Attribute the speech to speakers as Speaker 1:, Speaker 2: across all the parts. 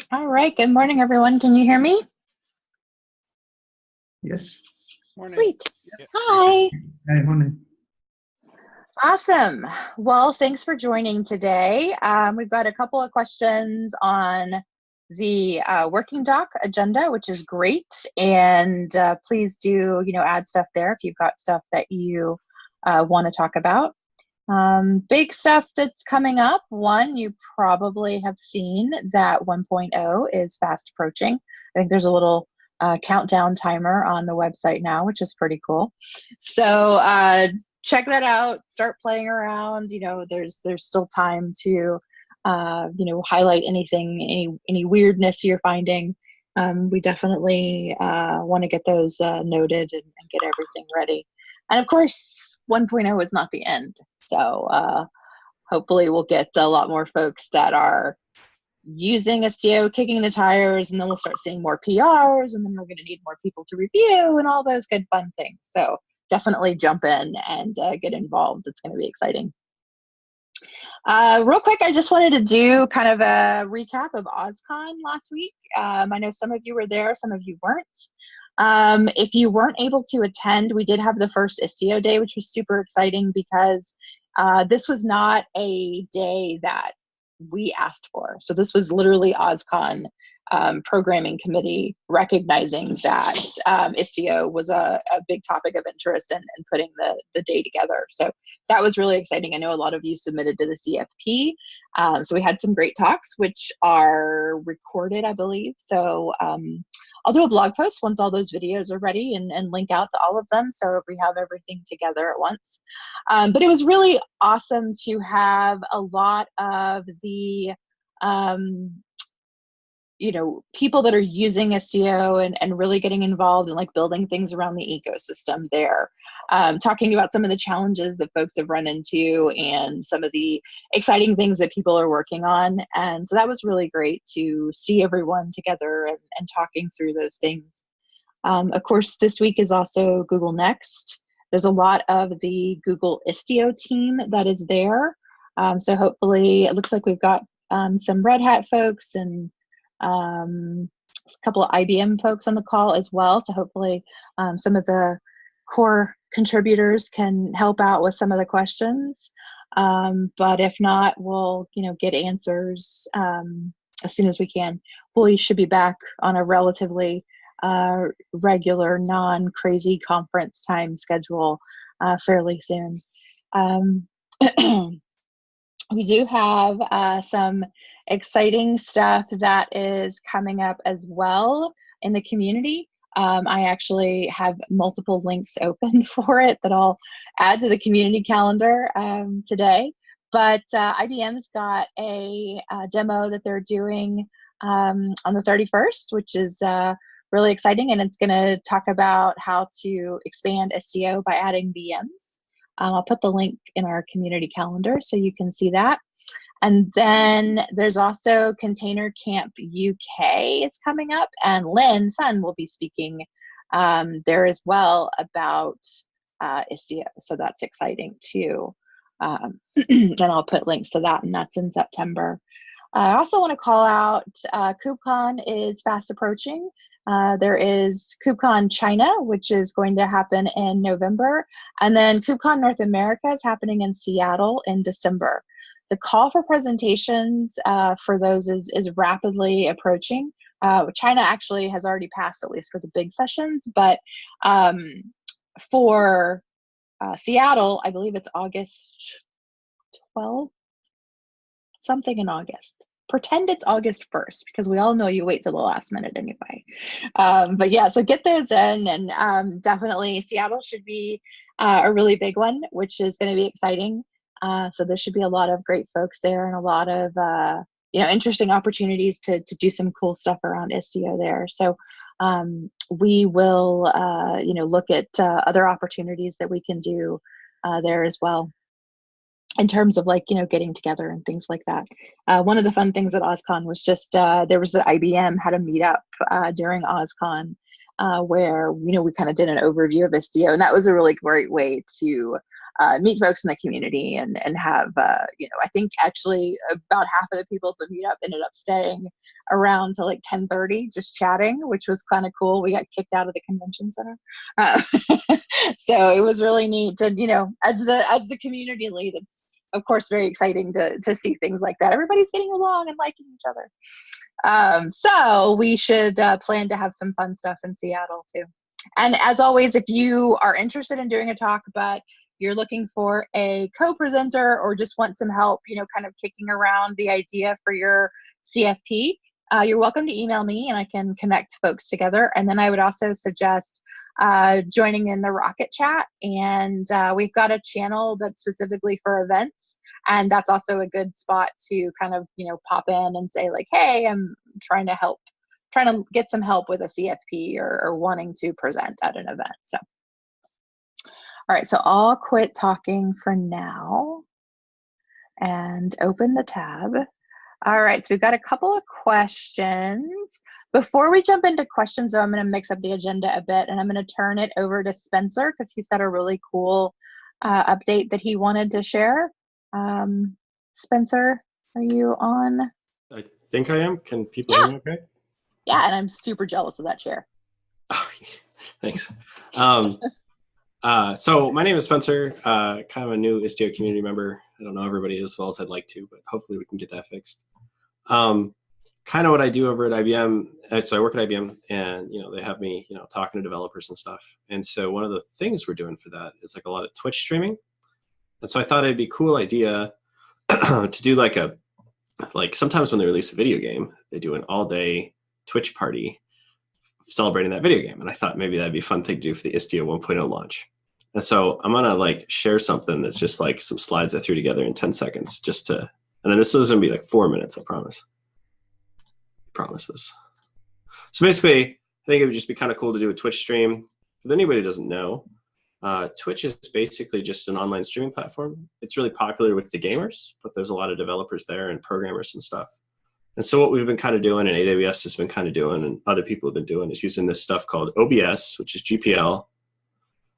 Speaker 1: All right, good morning, everyone. Can you hear me?
Speaker 2: Yes.
Speaker 3: Morning.
Speaker 1: Sweet.
Speaker 3: Yes.
Speaker 1: Hi.
Speaker 2: Hi, morning.
Speaker 1: Awesome. Well, thanks for joining today. We've got a couple of questions on the working doc agenda, which is great. And please do, add stuff there if you've got stuff that you want to talk about. Big stuff that's coming up. One, you probably have seen that 1.0 is fast approaching. I think there's a little countdown timer on the website now, which is pretty cool. So check that out. Start playing around. There's still time to highlight anything, any weirdness you're finding. We definitely want to get those noted and get everything ready. And of course, 1.0 is not the end. So hopefully we'll get a lot more folks that are using Istio, kicking the tires, and then we'll start seeing more PRs, and then we're going to need more people to review and all those good fun things. So definitely jump in and get involved. It's going to be exciting. Real quick, I just wanted to do kind of a recap of OzCon last week. I know some of you were there, some of you weren't. If you weren't able to attend, we did have the first Istio day, which was super exciting because this was not a day that we asked for. So this was literally OzCon programming committee recognizing that Istio was a big topic of interest and putting the day together. So that was really exciting. I know a lot of you submitted to the CFP. So we had some great talks, which are recorded, I believe. So I'll do a blog post once all those videos are ready and link out to all of them so we have everything together at once. But it was really awesome to have a lot of the people that are using Istio and really getting involved and like building things around the ecosystem there. Talking about some of the challenges that folks have run into and some of the exciting things that people are working on. And so that was really great to see everyone together and talking through those things. Of course, this week is also Google Next. There's a lot of the Google Istio team that is there. So hopefully it looks like we've got some Red Hat folks and a couple of IBM folks on the call as well. So hopefully some of the core contributors can help out with some of the questions. But if not, we'll get answers as soon as we can. We should be back on a relatively regular, non-crazy conference time schedule fairly soon. We do have some exciting stuff that is coming up as well in the community. I actually have multiple links open for it that I'll add to the community calendar today. But IBM's got a demo that they're doing on the 31st, which is really exciting, and it's going to talk about how to expand Istio by adding VMs. I'll put the link in our community calendar so you can see that. And then there's also Container Camp UK is coming up, and Lynn Sun will be speaking there as well about Istio. So that's exciting too. Then I'll put links to that, and that's in September. I also want to call out KubeCon is fast approaching. There is KubeCon China, which is going to happen in November. And then KubeCon North America is happening in Seattle in December. The call for presentations for those is rapidly approaching. China actually has already passed, at least for the big sessions. But for Seattle, I believe it's August 12th, something in August. Pretend it's August 1st, because we all know you wait till the last minute anyway. But yeah, so get those in, and definitely Seattle should be a really big one, which is going to be exciting. So there should be a lot of great folks there and a lot of interesting opportunities to do some cool stuff around Istio there. So we will look at other opportunities that we can do there as well, in terms of getting together and things like that. One of the fun things at OzCon was just there was the IBM had a meetup during OzCon where, we kind of did an overview of Istio, and that was a really great way to meet folks in the community and have, I think actually about half of the people at the meetup ended up staying around to like 10:30 just chatting, which was kind of cool. We got kicked out of the convention center. So it was really neat to, as the community lead, it's of course very exciting to see things like that. Everybody's getting along and liking each other. So we should plan to have some fun stuff in Seattle too. And as always, if you are interested in doing a talk, but you're looking for a co-presenter or just want some help, kind of kicking around the idea for your CFP, you're welcome to email me and I can connect folks together. And then I would also suggest joining in the Rocket Chat. And we've got a channel that's specifically for events. And that's also a good spot to kind of, pop in and say like, hey, I'm trying to get some help with a CFP or wanting to present at an event. So. All right, so I'll quit talking for now and open the tab. All right, so we've got a couple of questions. Before we jump into questions, though, I'm going to mix up the agenda a bit, and I'm going to turn it over to Spencer because he's got a really cool update that he wanted to share. Spencer, are you on?
Speaker 2: I think I am. Can people hear me okay?
Speaker 1: Yeah, and I'm super jealous of that chair.
Speaker 2: Oh, thanks. So my name is Spencer, kind of a new Istio community member. I don't know everybody as well as I'd like to, but hopefully we can get that fixed. Kind of what I do over at IBM. So I work at IBM and, they have me, talking to developers and stuff. And so one of the things we're doing for that is like a lot of Twitch streaming. And so I thought it'd be a cool idea to do like sometimes when they release a video game, they do an all day Twitch party celebrating that video game. And I thought maybe that'd be a fun thing to do for the Istio 1.0 launch. And so I'm gonna share something that's just like some slides I threw together in 10 seconds and then this is gonna be like 4 minutes, I promise. Promises. So basically, I think it would just be kind of cool to do a Twitch stream. For anybody who doesn't know, Twitch is basically just an online streaming platform. It's really popular with the gamers, but there's a lot of developers there and programmers and stuff. And so what we've been kind of doing, and AWS has been kind of doing, and other people have been doing, is using this stuff called OBS, which is GPL,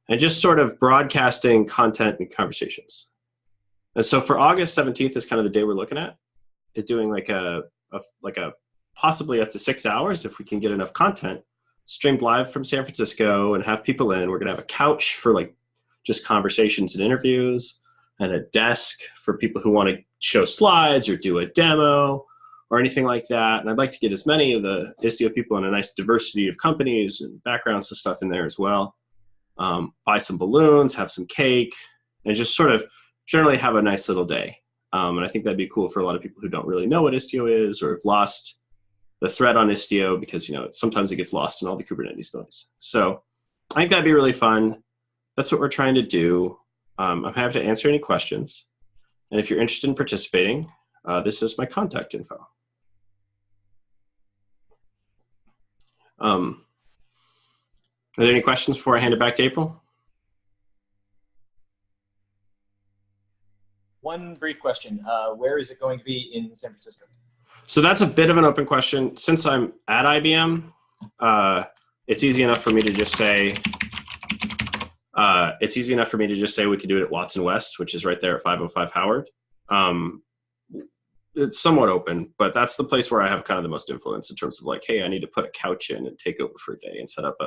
Speaker 2: and just sort of broadcasting content and conversations. And so for August 17th is kind of the day we're looking at, is doing like a possibly up to 6 hours if we can get enough content, streamed live from San Francisco and have people in. We're gonna have a couch for just conversations and interviews, and a desk for people who want to show slides or do a demo or anything like that. And I'd like to get as many of the Istio people in a nice diversity of companies and backgrounds and stuff in there as well. Buy some balloons, have some cake, and just sort of generally have a nice little day. And I think that'd be cool for a lot of people who don't really know what Istio is or have lost the thread on Istio because, sometimes it gets lost in all the Kubernetes noise. So I think that'd be really fun. That's what we're trying to do. I'm happy to answer any questions. And if you're interested in participating, this is my contact info. Are there any questions before I hand it back to April?
Speaker 3: One brief question. Where is it going to be in San Francisco?
Speaker 2: So that's a bit of an open question. Since I'm at IBM, it's easy enough for me to just say, we could do it at Watson West, which is right there at 505 Howard. It's somewhat open, but that's the place where I have kind of the most influence in terms of hey, I need to put a couch in and take over for a day and set up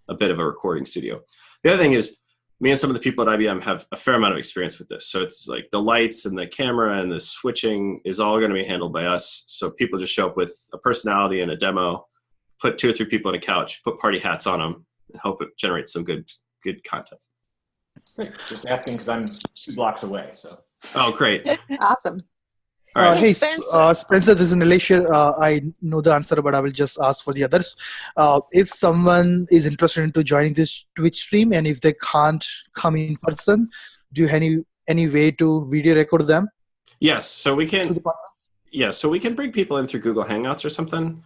Speaker 2: a bit of a recording studio. The other thing is, me and some of the people at IBM have a fair amount of experience with this. So it's like the lights and the camera and the switching is all going to be handled by us. So people just show up with a personality and a demo, put 2 or 3 people on a couch, put party hats on them, and hope it generates some good content.
Speaker 3: Great. Just asking because I'm 2 blocks away. So.
Speaker 2: Oh, great.
Speaker 1: Awesome.
Speaker 4: Hey, Spencer, this is Nilesh. I know the answer, but I will just ask for the others. If someone is interested into joining this Twitch stream and if they can't come in person, do you have any way to video record them?
Speaker 2: Yes, so we can. Yeah, so we can bring people in through Google Hangouts or something.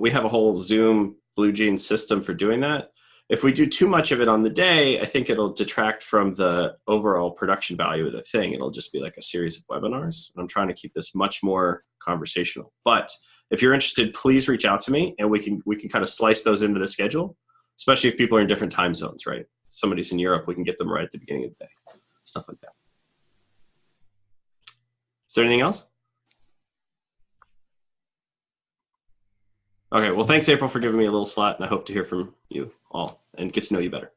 Speaker 2: We have a whole Zoom Blue Jeans system for doing that. If we do too much of it on the day, I think it'll detract from the overall production value of the thing. It'll just be like a series of webinars. I'm trying to keep this much more conversational. But if you're interested, please reach out to me and we can kind of slice those into the schedule. especially if people are in different time zones, right? Somebody's in Europe, we can get them right at the beginning of the day, stuff like that. Is there anything else? Okay, well, thanks, April, for giving me a little slot, and I hope to hear from you all and get to know you better.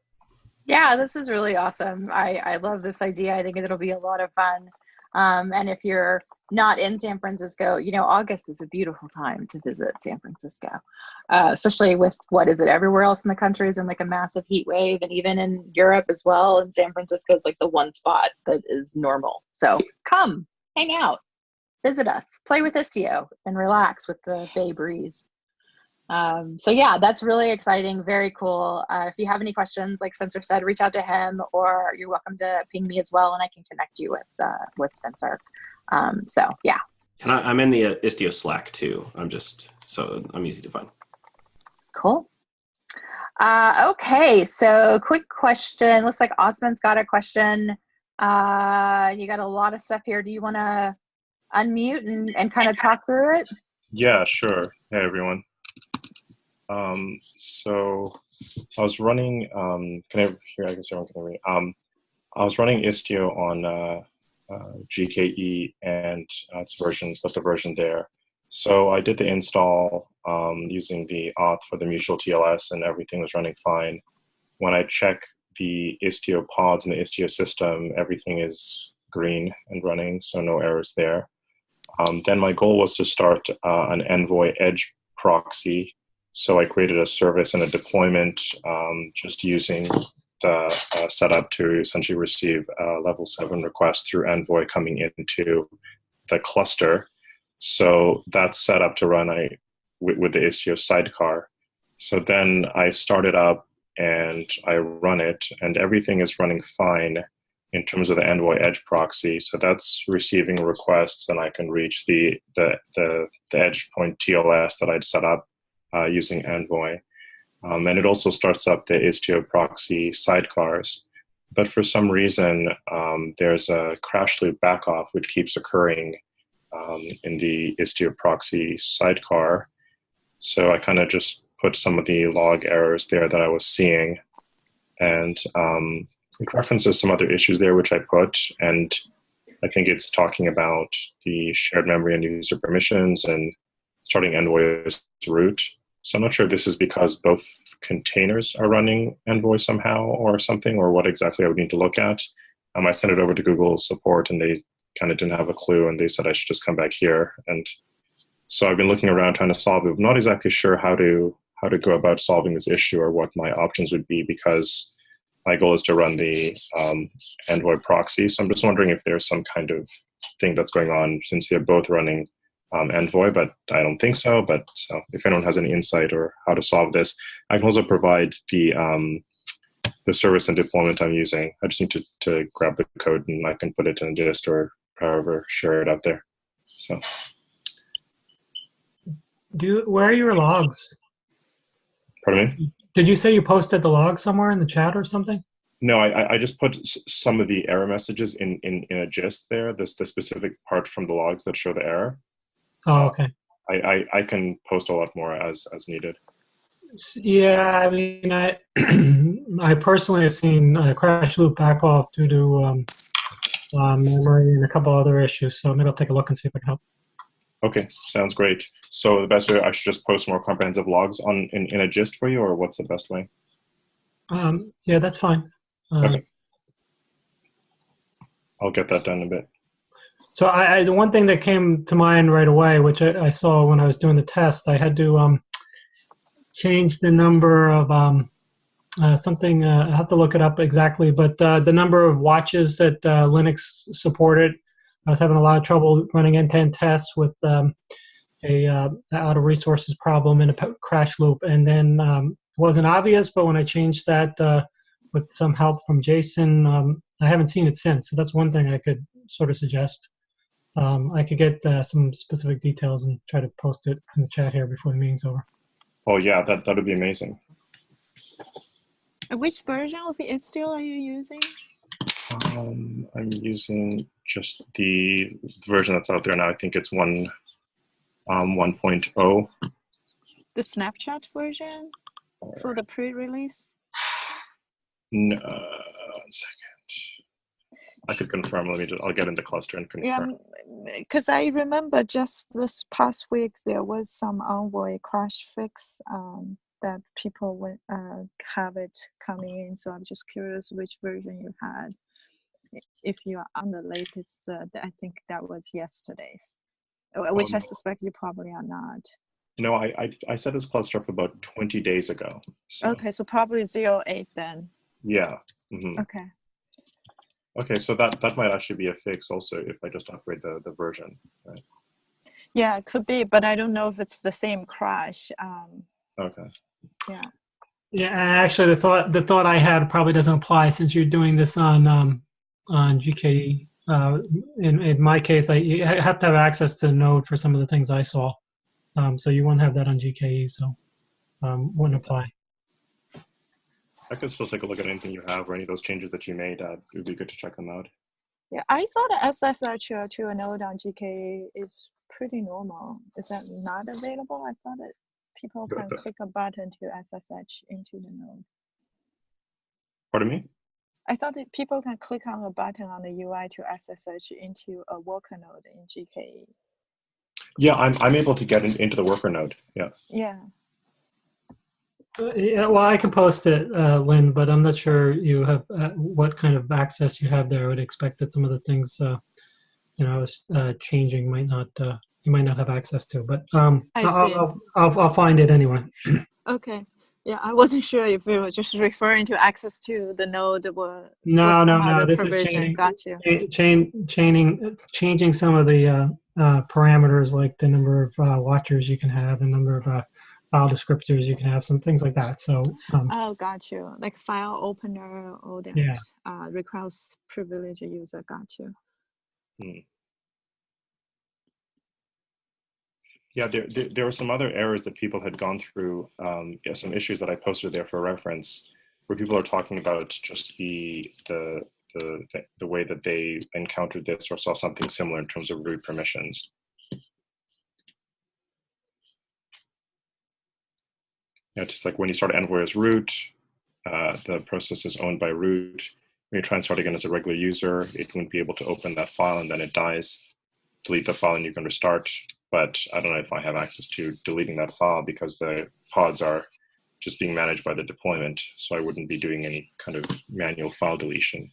Speaker 1: Yeah, this is really awesome. I love this idea. I think it'll be a lot of fun. And if you're not in San Francisco, you know, August is a beautiful time to visit San Francisco, especially with, what is it, everywhere else in the country is in like a massive heat wave, and even in Europe as well. And San Francisco is like the one spot that is normal. So come, hang out, visit us, play with Istio, and relax with the bay breeze. So yeah, that's really exciting. Very cool. If you have any questions, like Spencer said, reach out to him, or you're welcome to ping me as well, and I can connect you with Spencer. So yeah.
Speaker 2: And I'm in the Istio Slack too. I'm easy to find.
Speaker 1: Cool. Okay, so quick question. Looks like Osman's got a question. You got a lot of stuff here. Do you want to unmute and kind of talk through it?
Speaker 5: Yeah, sure. Hey, everyone. So I was running, can I hear, I guess everyone can hear me. I was running Istio on GKE, and it's just a version there. So I did the install using the auth for the mutual TLS, and everything was running fine. When I check the Istio pods in the Istio system, everything is green and running, so no errors there. Then my goal was to start an Envoy Edge proxy. So I created a service and a deployment just using the setup to essentially receive level 7 requests through Envoy coming into the cluster. So that's set up to run with the Istio sidecar. So then I start it up and I run it, and everything is running fine in terms of the Envoy Edge proxy. So that's receiving requests, and I can reach the edge point TLS that I'd set up using Envoy. And it also starts up the Istio proxy sidecars. But for some reason, there's a crash loop backoff which keeps occurring in the Istio proxy sidecar. So I kind of just put some of the log errors there that I was seeing. And it references some other issues there which I put. And I think it's talking about the shared memory and user permissions and starting Envoy as root. So I'm not sure if this is because both containers are running Envoy somehow or something, or what exactly I would need to look at. I sent it over to Google support, and they kind of didn't have a clue, and they said I should just come back here. And so I've been looking around trying to solve it. I'm not exactly sure how to go about solving this issue or what my options would be, because my goal is to run the Envoy proxy. So I'm just wondering if there's some kind of thing that's going on, since they're both running Envoy, but I don't think so. But so if anyone has any insight or how to solve this, I can also provide the service and deployment I'm using. I just need to grab the code, and I can put it in a dist or however, share it out there. So,
Speaker 6: where are your logs?
Speaker 5: Pardon me?
Speaker 6: Did you say you posted the log somewhere in the chat or something?
Speaker 5: No, I just put some of the error messages in a gist there. The specific part from the logs that show the error.
Speaker 6: Oh, okay.
Speaker 5: I can post a lot more as needed.
Speaker 6: Yeah, I mean, I personally have seen a crash loop back off due to memory and a couple other issues. So maybe I'll take a look and see if I can help.
Speaker 5: Okay, sounds great. So the best way, I should just post more comprehensive logs in a gist for you, or what's the best way?
Speaker 6: Yeah, that's fine.
Speaker 5: Okay. I'll get that done in a bit.
Speaker 6: So the one thing that came to mind right away, which I saw when I was doing the test, I had to change the number of something. I have to look it up exactly, but the number of watches that Linux supported. I was having a lot of trouble running end-to-end tests with a out of resources problem and a crash loop, and then it wasn't obvious. But when I changed that with some help from Jason, I haven't seen it since. So that's one thing I could sort of suggest. I could get some specific details and try to post it in the chat here before the meeting's over.
Speaker 5: Oh yeah, that would be amazing.
Speaker 7: Which version of Istio are you using?
Speaker 5: I'm using just the version that's out there now. I think it's 1.0.
Speaker 7: The Snapchat version? for the pre-release?
Speaker 5: No, 1 second. I could confirm. I'll get into cluster and confirm.
Speaker 7: Yeah, because I remember just this past week there was some Envoy crash fix that people would have it coming in. So I'm just curious which version you had. If you are on the latest, I think that was yesterday's, which I suspect you probably are not.
Speaker 5: No, I set this cluster up about 20 days ago. So.
Speaker 7: Okay, so probably 08 then.
Speaker 5: Yeah. Mm-hmm.
Speaker 7: Okay.
Speaker 5: Okay, so that might actually be a fix also if I just upgrade the version, right?
Speaker 7: Yeah, it could be, but I don't know if it's the same crash.
Speaker 5: Okay.
Speaker 7: Yeah.
Speaker 6: Yeah, and actually, the thought I had probably doesn't apply since you're doing this on GKE. In my case, you have to have access to Node for some of the things I saw, so you won't have that on GKE, so wouldn't apply.
Speaker 5: I could still take a look at anything you have or any of those changes that you made. It would be good to check them out.
Speaker 7: Yeah, I saw the SSH to a node on GKE is pretty normal. Is that not available? I thought that people can click a button to SSH into the node.
Speaker 5: Pardon me?
Speaker 7: I thought that people can click on a button on the UI to SSH into a worker node in GKE.
Speaker 5: Yeah, I'm able to get into the worker node. Yeah.
Speaker 7: Yeah.
Speaker 6: Yeah, well, I can post it, Lynn, but I'm not sure you have what kind of access you have there. I would expect that some of the things, changing you might not have access to. But I'll find it anyway.
Speaker 7: Okay. Yeah, I wasn't sure if we were just referring to access to the node or
Speaker 6: No. This
Speaker 7: provision.
Speaker 6: is
Speaker 7: Got you.
Speaker 6: Changing some of the parameters, like the number of watchers you can have, the number of file descriptors you can have, some things like that. So
Speaker 7: oh, got you. Like file opener, all that.
Speaker 6: Yeah.
Speaker 7: Request privilege user. Got you.
Speaker 5: Yeah, there were some other errors that people had gone through. Some issues that I posted there for reference, where people are talking about just the way that they encountered this or saw something similar in terms of root permissions. Yeah, just like when you start Envoy as root, the process is owned by root. When you try and start again as a regular user, it wouldn't be able to open that file, and then it dies. Delete the file and you can restart. But I don't know if I have access to deleting that file because the pods are just being managed by the deployment. So I wouldn't be doing any kind of manual file deletion.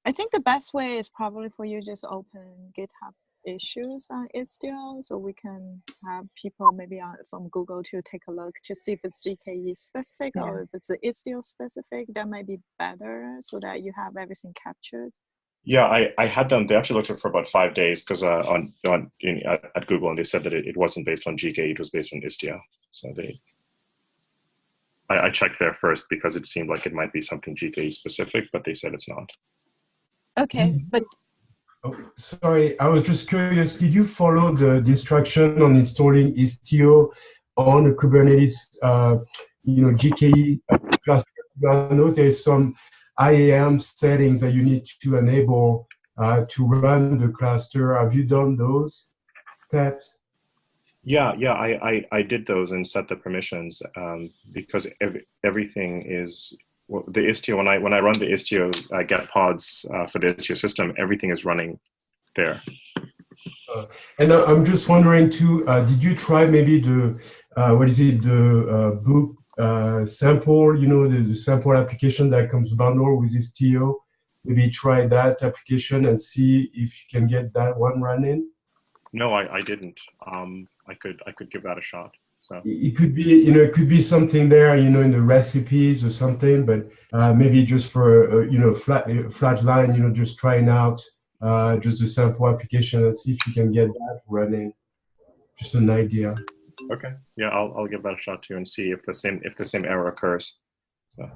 Speaker 7: I think the best way is probably for you just open GitHub issues on Istio, so we can have people maybe from Google to take a look to see if it's GKE specific or if it's Istio specific. That might be better so that you have everything captured.
Speaker 5: Yeah, I had them. They actually looked at it for about 5 days because at Google, and they said that it wasn't based on GKE, it was based on Istio. So I checked there first because it seemed like it might be something GKE specific, but they said it's not.
Speaker 7: Okay, but
Speaker 8: oh, sorry, I was just curious. Did you follow the instruction on installing Istio on the Kubernetes, GKE cluster? I know there's some IAM settings that you need to enable to run the cluster. Have you done those steps?
Speaker 5: Yeah, I did those and set the permissions because everything is. Well, the Istio, when I run the Istio get pods for the Istio system, everything is running there.
Speaker 8: And I'm just wondering too, did you try maybe the book sample, the sample application that comes bundled with Istio? Maybe try that application and see if you can get that one running?
Speaker 5: No, I didn't. I could give that a shot. So.
Speaker 8: It could be, it could be something there, in the recipes or something, but maybe just for, flat line, just trying out just a sample application and see if you can get that running. Just an idea.
Speaker 5: Okay. Yeah, I'll give that a shot too and see if the same error occurs. So.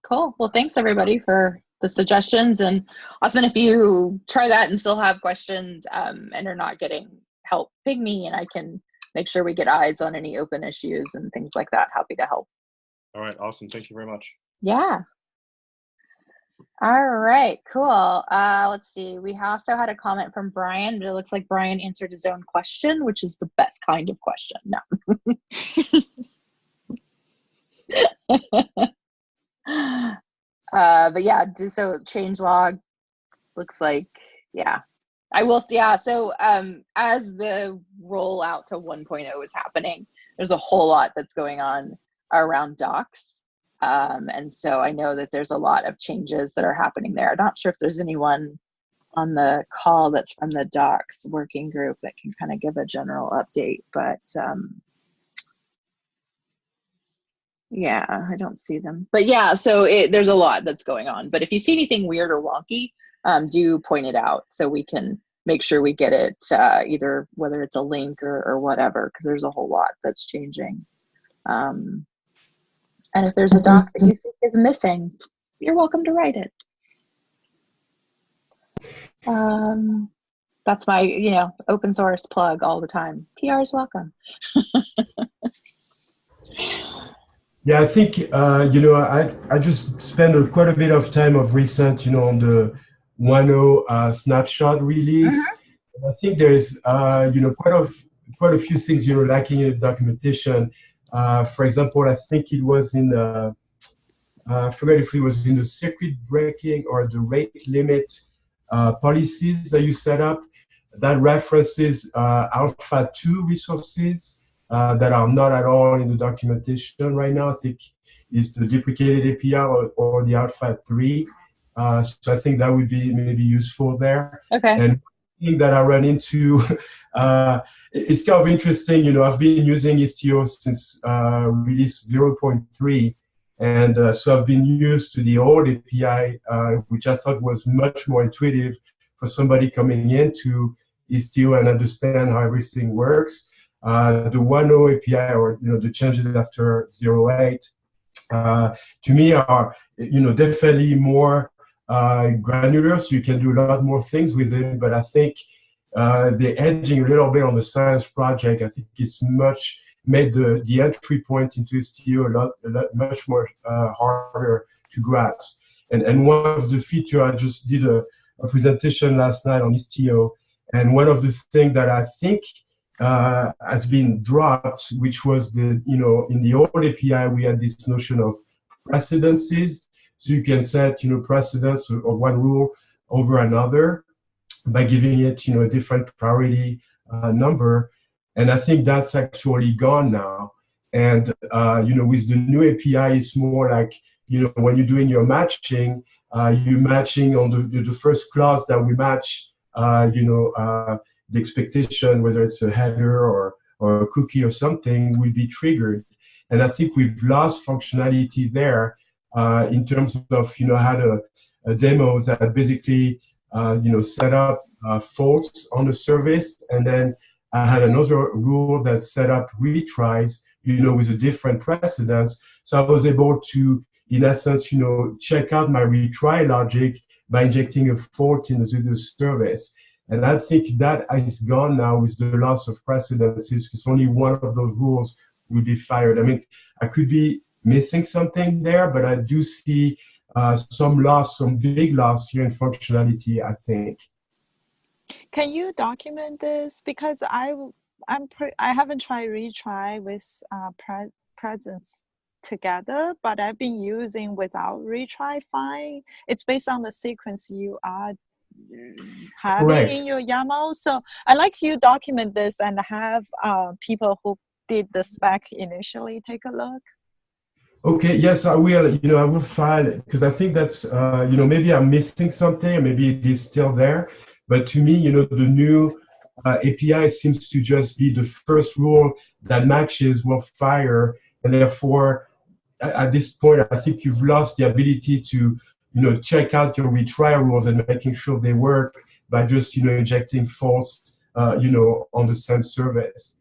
Speaker 1: Cool. Well, thanks everybody for the suggestions. And Osman, if you try that and still have questions and are not getting help, ping me and I can make sure we get eyes on any open issues and things like that. Happy to help.
Speaker 5: All right. Awesome. Thank you very much.
Speaker 1: Yeah. All right, cool. Let's see. We also had a comment from Brian, but it looks like Brian answered his own question, which is the best kind of question. No. But yeah, so changelog looks like, yeah. I will, yeah, so as the rollout to 1.0 is happening, there's a whole lot that's going on around docs. And so I know that there's a lot of changes that are happening there. I'm not sure if there's anyone on the call that's from the docs working group that can kind of give a general update, but yeah, I don't see them. But yeah, so there's a lot that's going on. But if you see anything weird or wonky, do point it out so we can make sure we get it either whether it's a link or whatever, because there's a whole lot that's changing. And if there's a doc that you think is missing, you're welcome to write it. That's my, open source plug all the time. PR is welcome.
Speaker 8: Yeah, I think, I just spent quite a bit of time of recent, on the 1.0 snapshot release. I think there's, quite a few things, lacking in the documentation. For example, I think it was in the, I forget if it was in the circuit breaking or the rate limit policies that you set up. That references Alpha 2 resources that are not at all in the documentation right now. I think it's the deprecated API or the Alpha 3. So I think that would be maybe useful there.
Speaker 1: Okay.
Speaker 8: And one thing that I run into, it's kind of interesting, I've been using Istio since release 0.3. And so I've been used to the old API, which I thought was much more intuitive for somebody coming into Istio and understand how everything works. The 1.0 API or the changes after 0.8 to me are definitely more granular, so you can do a lot more things with it. But I think they're edging a little bit on the science project. I think it's made the entry point into Istio a lot much more harder to grasp. And one of the features, I just did a presentation last night on Istio, and one of the things that I think has been dropped, which was in the old API, we had this notion of precedences. So you can set, precedence of one rule over another by giving it, a different priority number. And I think that's actually gone now. And, with the new API, it's more like, when you're doing your matching, you're matching on the first clause that we match, the expectation, whether it's a header or a cookie or something, will be triggered. And I think we've lost functionality there in terms of, I had a demo that basically, set up faults on the service. And then I had another rule that set up retries, with a different precedence. So I was able to, in essence, check out my retry logic by injecting a fault into the service. And I think that is gone now with the loss of precedences, because only one of those rules will be fired. I mean, I could be missing something there, but I do see some big loss here in functionality, I think.
Speaker 7: Can you document this? Because I haven't tried retry with presence together, but I've been using without retry fine. It's based on the sequence you are having
Speaker 8: Correct.
Speaker 7: in your YAML. So I like you document this and have people who did the spec initially take a look.
Speaker 8: Okay, yes, I will. I will file it because I think that's, maybe I'm missing something, maybe it is still there. But to me, the new API seems to just be the first rule that matches will fire. And therefore, at this point, I think you've lost the ability to, check out your retry rules and making sure they work by just, injecting false, on the same service,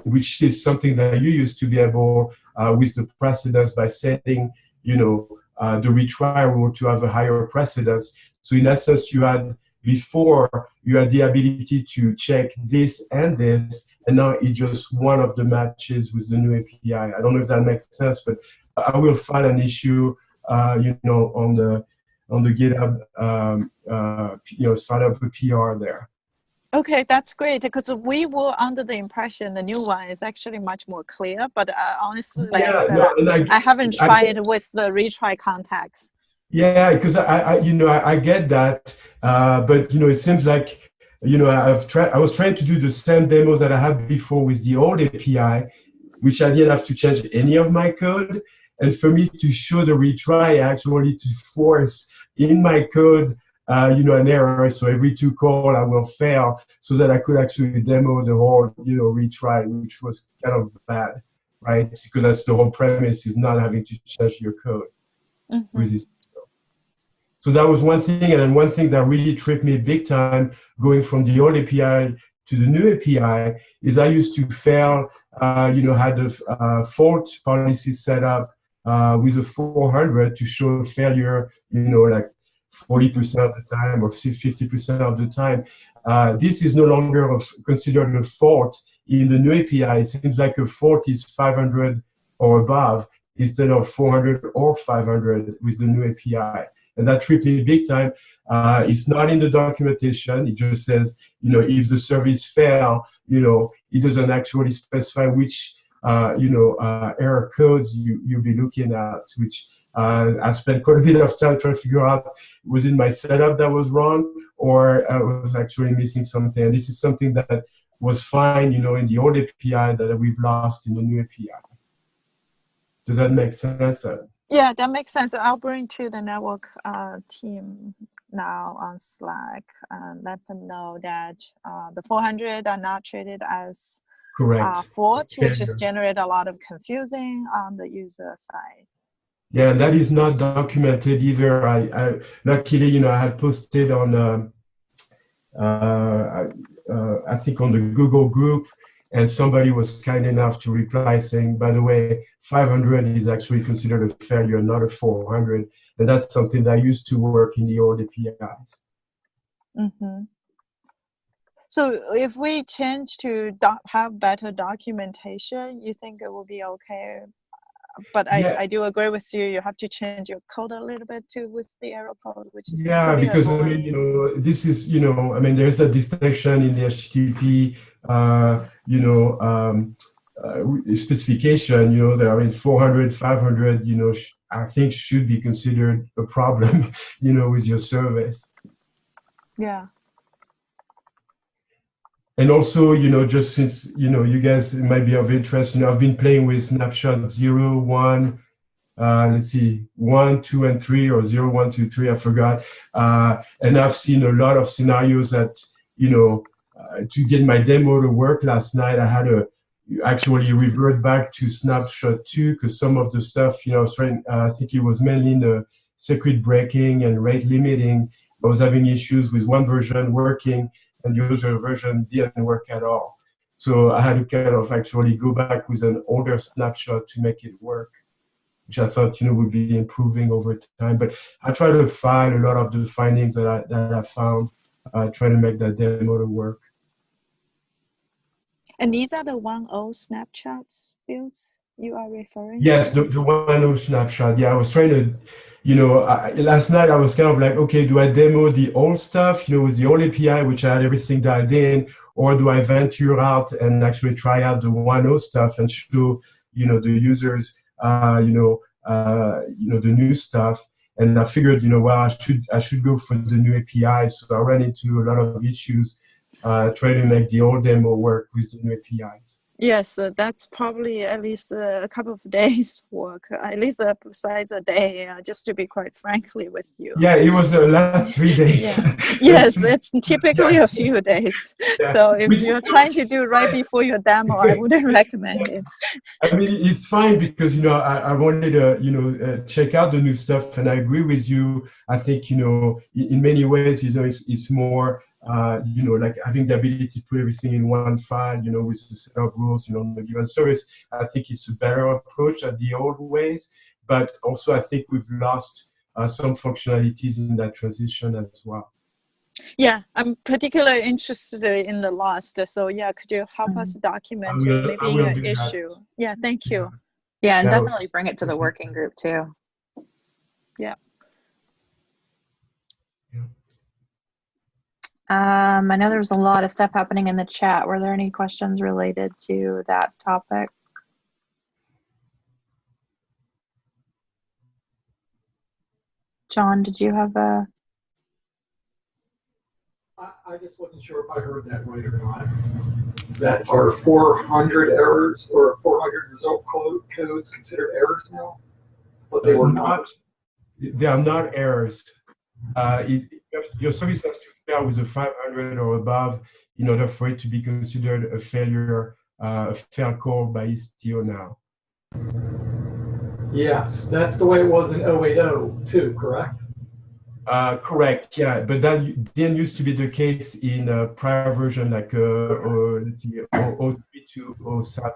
Speaker 8: which is something that you used to be able with the precedence by setting, the retry rule to have a higher precedence. So in essence, before you had the ability to check this and this, and now it's just one of the matches with the new API. I don't know if that makes sense, but I will file an issue, on the on the GitHub, start up a PR there.
Speaker 7: Okay, that's great, because we were under the impression the new one is actually much more clear, but honestly, like you said, I haven't tried with the retry context.
Speaker 8: Yeah, because I get that, but it seems like I was trying to do the same demos that I had before with the old API, which I didn't have to change any of my code, and for me to show the retry, actually to force in my code an error. So every 2 calls I will fail, so that I could actually demo the whole retry, which was kind of bad, right? Because that's the whole premise, is not having to change your code with this. So that was one thing, and then one thing that really tripped me big time going from the old API to the new API is I used to fail, had a fault policy set up with a 400 to show failure, like 40% of the time or 50% of the time. This is no longer considered a fault in the new API. It seems like a fault is 500 or above instead of 400 or 500 with the new API. And that tripped me big time. It's not in the documentation. It just says, if the service fail, it doesn't actually specify which, error codes you'll be looking at, which I spent quite a bit of time trying to figure out, was it my setup that was wrong, or I was actually missing something. And this is something that was fine, in the old API that we've lost in the new API. Does that make sense?
Speaker 7: Yeah, that makes sense. I'll bring to the network team now on Slack and let them know that the 400 are not treated as fault, which just generate a lot of confusing on the user side.
Speaker 8: Yeah, that is not documented either. I luckily, I had posted on, I think on the Google group, and somebody was kind enough to reply saying, by the way, 500 is actually considered a failure, not a 400. And that's something that used to work in the old APIs.
Speaker 7: So if we change to have better documentation, you think it will be okay? But I do agree with you. You have to change your code a little bit too with the error code, which is
Speaker 8: because annoying. This is there's a distinction in the HTTP specification. There are 400, 500. I think should be considered a problem. With your service.
Speaker 7: Yeah.
Speaker 8: And also, just since, you guys might be of interest, I've been playing with snapshot 0, 1, let's see, 1, 2, and 3, or 0, 1, 2, 3, I forgot. And I've seen a lot of scenarios that, to get my demo to work last night, I had to actually revert back to snapshot 2, because some of the stuff, I was trying, I think it was mainly in the circuit breaking and rate limiting. I was having issues with one version working, and the other version didn't work at all. So I had to kind of actually go back with an older snapshot to make it work, which I thought, would be improving over time. But I try to find a lot of the findings that I found, try to make that demo to work.
Speaker 7: And these are the 1.0 snapshots builds you are referring to?
Speaker 8: Yes, the 1.0 snapshot. Yeah, I was trying to, last night I was kind of like, okay, do I demo the old stuff, with the old API, which I had everything dialed in, or do I venture out and actually try out the 1.0 stuff and show, the users, the new stuff? And I figured, well, I should go for the new API. So I ran into a lot of issues trying to make the old demo work with the new APIs.
Speaker 7: Yes, that's probably at least a couple of days work, at least besides a day, just to be quite frankly with you.
Speaker 8: Yeah, it was the last 3 days.
Speaker 7: Yeah. Yes, it's typically a few days. Yeah. So if you're trying to do right before your demo, I wouldn't recommend it.
Speaker 8: I mean, it's fine because, I wanted to, check out the new stuff, and I agree with you. I think, in many ways, it's more, like having the ability to put everything in one file, with a set of rules, on the given service. I think it's a better approach than the old ways. But also, I think we've lost some functionalities in that transition as well.
Speaker 7: Yeah, I'm particularly interested in the lost. So yeah, could you help us document maybe an issue? That. Yeah, thank you.
Speaker 1: Yeah, and definitely bring it to the working group too.
Speaker 7: Yeah.
Speaker 1: I know there's a lot of stuff happening in the chat. Were there any questions related to that topic? John, did you have a?
Speaker 9: I just wasn't sure if I heard that right or not. That are 400 errors or 400 result codes considered errors now? I thought they were not.
Speaker 8: They are not errors. Your service has to fail with a 500 or above in order for it to be considered a failure, a failed call by Istio now.
Speaker 9: Yes, that's the way it was in 080 too, correct?
Speaker 8: Correct, yeah, but that didn't used to be the case in a prior version like let's see, 03 to 07.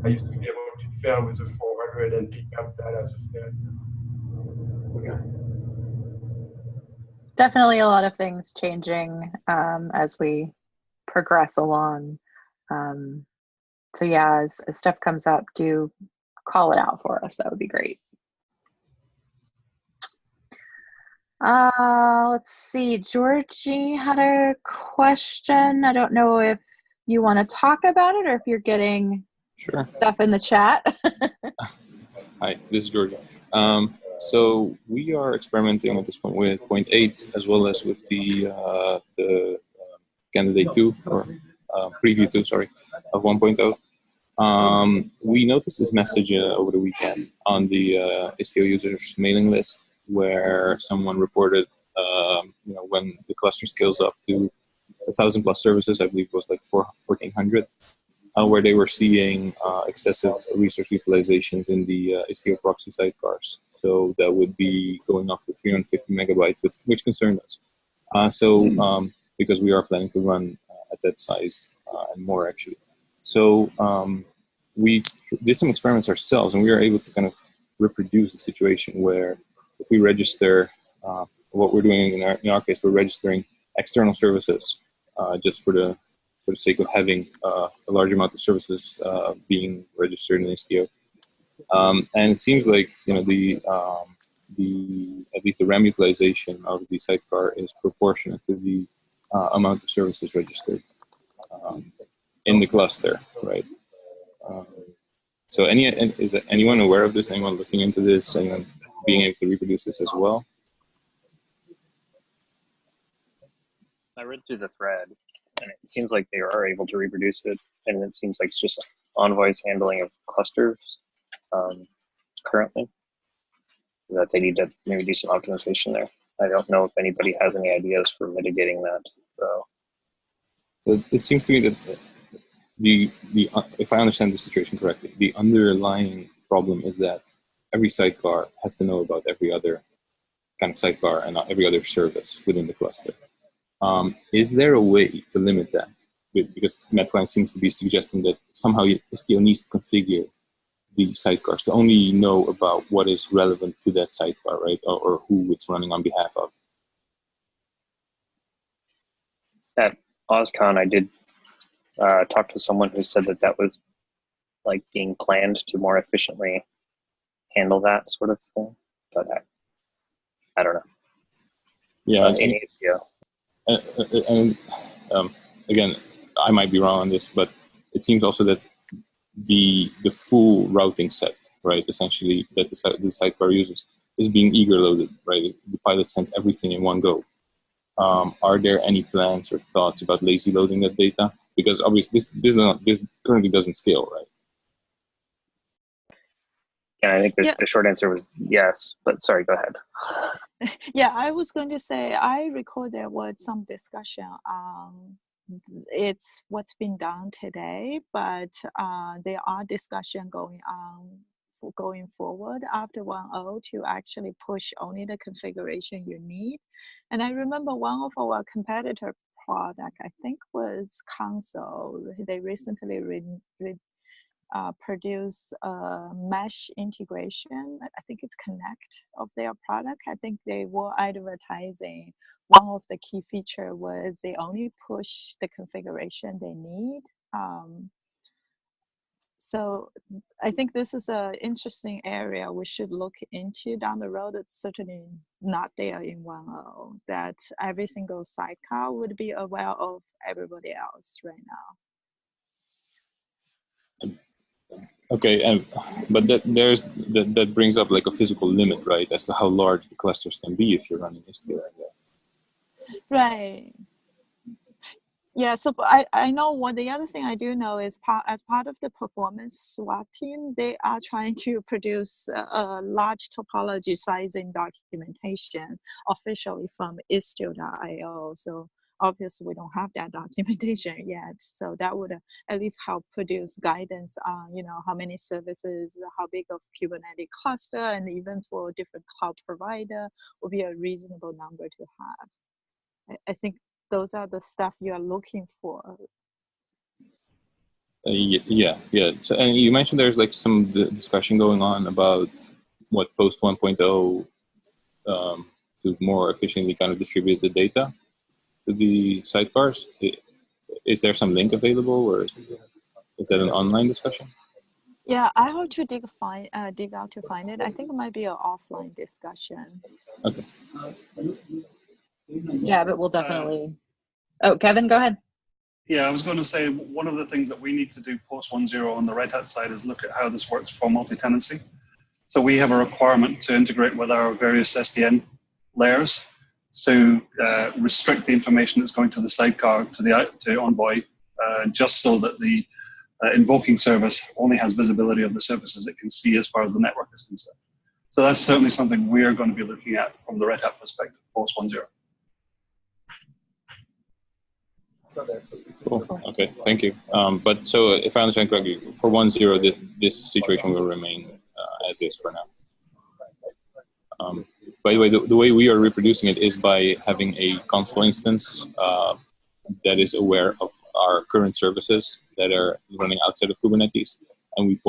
Speaker 8: I used to be able to fail with a 400 and pick up that as a failure.
Speaker 9: Okay.
Speaker 1: Definitely a lot of things changing as we progress along. So yeah, as stuff comes up, do call it out for us. That would be great. Let's see. Georgie had a question. I don't know if you want to talk about it or if you're getting stuff in the chat.
Speaker 10: Hi, this is Georgia. So we are experimenting at this point with 0.8 as well as with the candidate 2 or preview 2, sorry, of 1.0. We noticed this message over the weekend on the Istio users mailing list where someone reported, when the cluster scales up to 1,000 plus services, I believe it was like 1,400. Where they were seeing excessive resource utilizations in the Istio proxy sidecars. So that would be going up to 350 megabytes, which concerned us. Because we are planning to run at that size and more actually. So we did some experiments ourselves and we were able to kind of reproduce the situation where if we register, what we're doing in our case, we're registering external services just for the sake of having a large amount of services being registered in Istio. And it seems like at least the RAM utilization of the sidecar is proportionate to the amount of services registered in the cluster, right? So is anyone aware of this? Anyone looking into this? Anyone being able to reproduce this as well?
Speaker 11: I read through the thread, and it seems like they are able to reproduce it, and it seems like it's just Envoy's handling of clusters currently, that they need to maybe do some optimization there. I don't know if anybody has any ideas for mitigating that, though.
Speaker 10: So it seems to me that if I understand the situation correctly, the underlying problem is that every sidecar has to know about every other kind of sidecar and every other service within the cluster. Is there a way to limit that? Because Metcalf seems to be suggesting that somehow Istio needs to configure the sidecars to only know about what is relevant to that sidecar, right? Or who it's running on behalf of.
Speaker 11: At OSCON, I did talk to someone who said that was like being planned to more efficiently handle that sort of thing, but I don't know.
Speaker 10: Yeah,
Speaker 11: in Istio.
Speaker 10: And again, I might be wrong on this, but it seems also that the full routing set, right, essentially that the sidecar uses is being eager loaded, right? The pilot sends everything in one go. Are there any plans or thoughts about lazy loading that data? Because obviously this currently doesn't scale, right?
Speaker 11: Yeah, I think the short answer was yes, but sorry, go ahead.
Speaker 7: Yeah, I was going to say, I recall there was some discussion on it's what's been done today, but there are discussion going on going forward after 1.0 to actually push only the configuration you need. And I remember one of our competitor product, I think was Console. They recently produce a mesh integration. I think it's Connect of their product. I think they were advertising one of the key feature was they only push the configuration they need. So I think this is an interesting area we should look into down the road. It's certainly not there in 1.0, that every single sidecar would be aware of everybody else right now.
Speaker 10: Okay, but that brings up like a physical limit, right, as to how large the clusters can be if you're running Istio.
Speaker 7: Right. Yeah, so I know the other thing I do know is as part of the performance SWAT team, they are trying to produce a large topology sizing documentation officially from Istio.io. So obviously we don't have that documentation yet. So that would at least help produce guidance on, how many services, how big of Kubernetes cluster, and even for different cloud provider would be a reasonable number to have. I think those are the stuff you are looking for.
Speaker 10: Yeah. So, and you mentioned there's like some discussion going on about what post 1.0 to more efficiently kind of distribute the data to the sidecars. Is there some link available, or is that an online discussion?
Speaker 7: Yeah, I hope to dig out to find it. I think it might be an offline discussion.
Speaker 10: Okay.
Speaker 1: Yeah, but we'll definitely. Oh, Kevin, go ahead.
Speaker 12: Yeah, I was going to say one of the things that we need to do post 1.0 on the Red Hat side is look at how this works for multi-tenancy. So we have a requirement to integrate with our various SDN layers to restrict the information that's going to the sidecar to Envoy, just so that the invoking service only has visibility of the services it can see as far as the network is concerned. So that's certainly something we're going to be looking at from the Red Hat perspective post 1.0.
Speaker 10: Cool. Okay, thank you. But so if I understand correctly, for 1.0, this situation will remain as is for now. By the way, the way we are reproducing it is by having a console instance that is aware of our current services that are running outside of Kubernetes, and we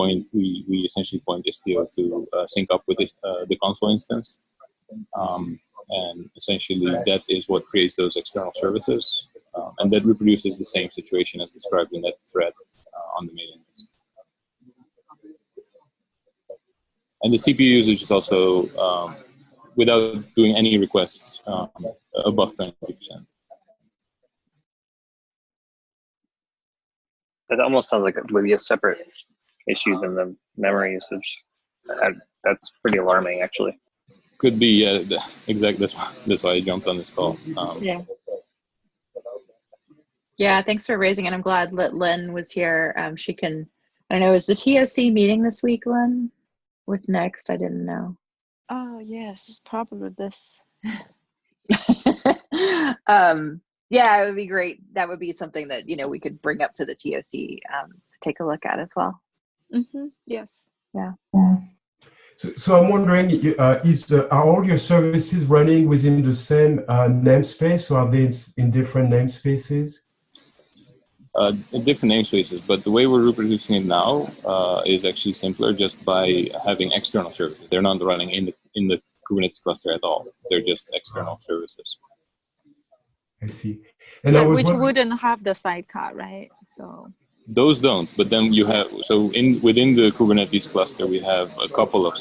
Speaker 10: essentially point Istio to sync up with the console instance, and essentially that is what creates those external services. And that reproduces the same situation as described in that thread on the mailing list. And the CPU usage is also, without doing any requests, above 20%.
Speaker 11: It almost sounds like it would be a separate issue than the memory usage. That's pretty alarming, actually.
Speaker 10: Could be, yeah, exactly. That's why I jumped on this call.
Speaker 1: Yeah. Yeah, thanks for raising it. I'm glad Lynn was here. She can, I don't know, is the TOC meeting this week, Lynn? What's next? I didn't know.
Speaker 7: Oh, yes, probably this.
Speaker 1: Yeah, it would be great. That would be something that, we could bring up to the TOC to take a look at as well.
Speaker 7: Mm-hmm. Yes.
Speaker 1: Yeah.
Speaker 8: So I'm wondering, are all your services running within the same namespace, or are they in different namespaces?
Speaker 10: Different namespaces, but the way we're reproducing it now is actually simpler, just by having external services. They're not running in the Kubernetes cluster at all. They're just external services.
Speaker 8: I see. And
Speaker 7: yeah, which wouldn't have the sidecar, right? So
Speaker 10: those don't, but then you have, so within the Kubernetes cluster, we have a couple of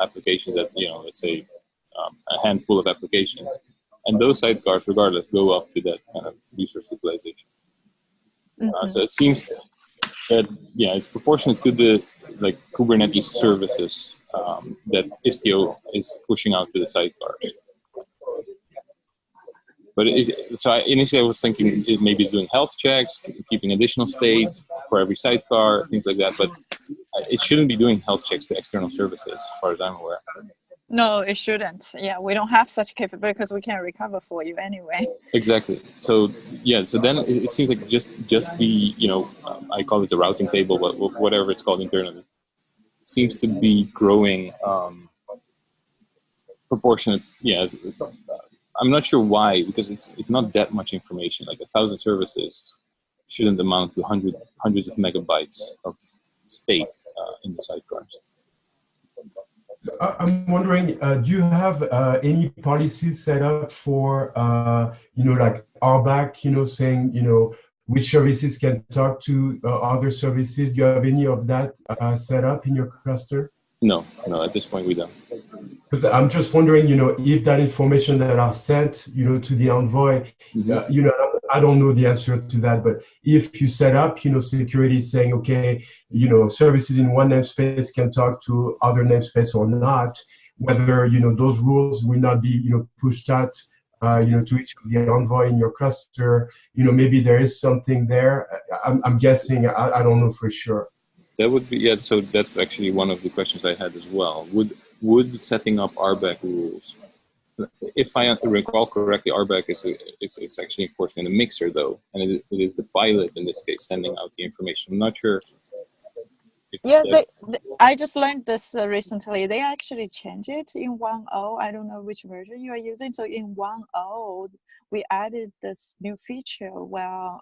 Speaker 10: applications that, let's say a handful of applications, and those sidecars, regardless, go up to that kind of resource utilization. Mm-hmm. So it seems that, it's proportionate to the Kubernetes services that Istio is pushing out to the sidecars. But initially I was thinking maybe it's doing health checks, keeping additional state for every sidecar, things like that. But it shouldn't be doing health checks to external services, as far as I'm aware.
Speaker 7: No, it shouldn't. Yeah, we don't have such capability because we can't recover for you anyway.
Speaker 10: Exactly. So so then it seems like just the I call it the routing table, but whatever it's called internally, seems to be growing proportionate. Yeah. I'm not sure why, because it's not that much information. Like 1,000 services shouldn't amount to hundreds of megabytes of state in the sidecars.
Speaker 8: I'm wondering, do you have any policies set up for, like RBAC, saying, which services can talk to other services? Do you have any of that set up in your cluster?
Speaker 10: No, at this point we don't.
Speaker 8: Because I'm just wondering, if that information that are sent, to the envoy, I don't know the answer to that, but if you set up, security saying, okay, services in one namespace can talk to other namespace or not, whether, those rules will not be, pushed out, to each of the envoy in your cluster, maybe there is something there. I'm guessing, I don't know for sure.
Speaker 10: That would be, so that's actually one of the questions I had as well. Would setting up RBAC rules, if I recall correctly, RBAC is actually enforced in the mixer though, and it is the pilot in this case sending out the information. I'm not sure.
Speaker 7: I just learned this recently. They actually changed it in 1.0. I don't know which version you are using. So in 1.0, we added this new feature where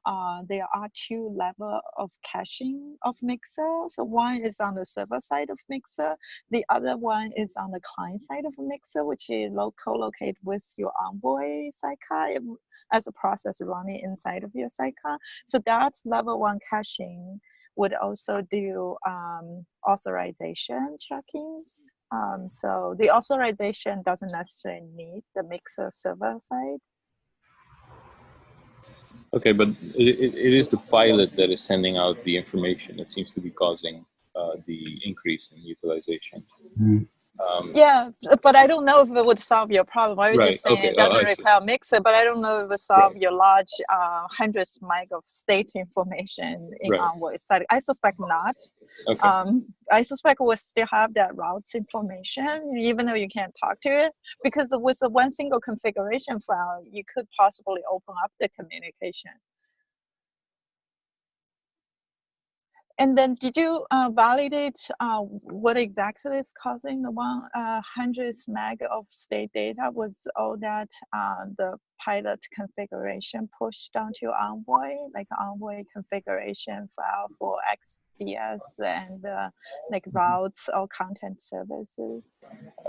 Speaker 7: there are two levels of caching of Mixer. So one is on the server side of Mixer. The other one is on the client side of Mixer, which is co-located with your Envoy sidecar as a process running inside of your sidecar. So that level 1 caching would also do authorization checkings. So the authorization doesn't necessarily need the Mixer server side.
Speaker 10: Okay, but it is the pilot that is sending out the information that seems to be causing the increase in utilization.
Speaker 7: Yeah, but I don't know if it would solve your problem. I was just saying it doesn't require Mixer, but I don't know if it would solve your large hundreds meg of state information in Envoy side. I suspect not.
Speaker 10: Okay.
Speaker 7: I suspect we'll still have that routes information, even though you can't talk to it, because with the one single configuration file, you could possibly open up the communication. And then did you validate what exactly is causing the 100 meg of state data? Was all that the pilot configuration pushed down to Envoy, like Envoy configuration file for XDS and like routes or content services?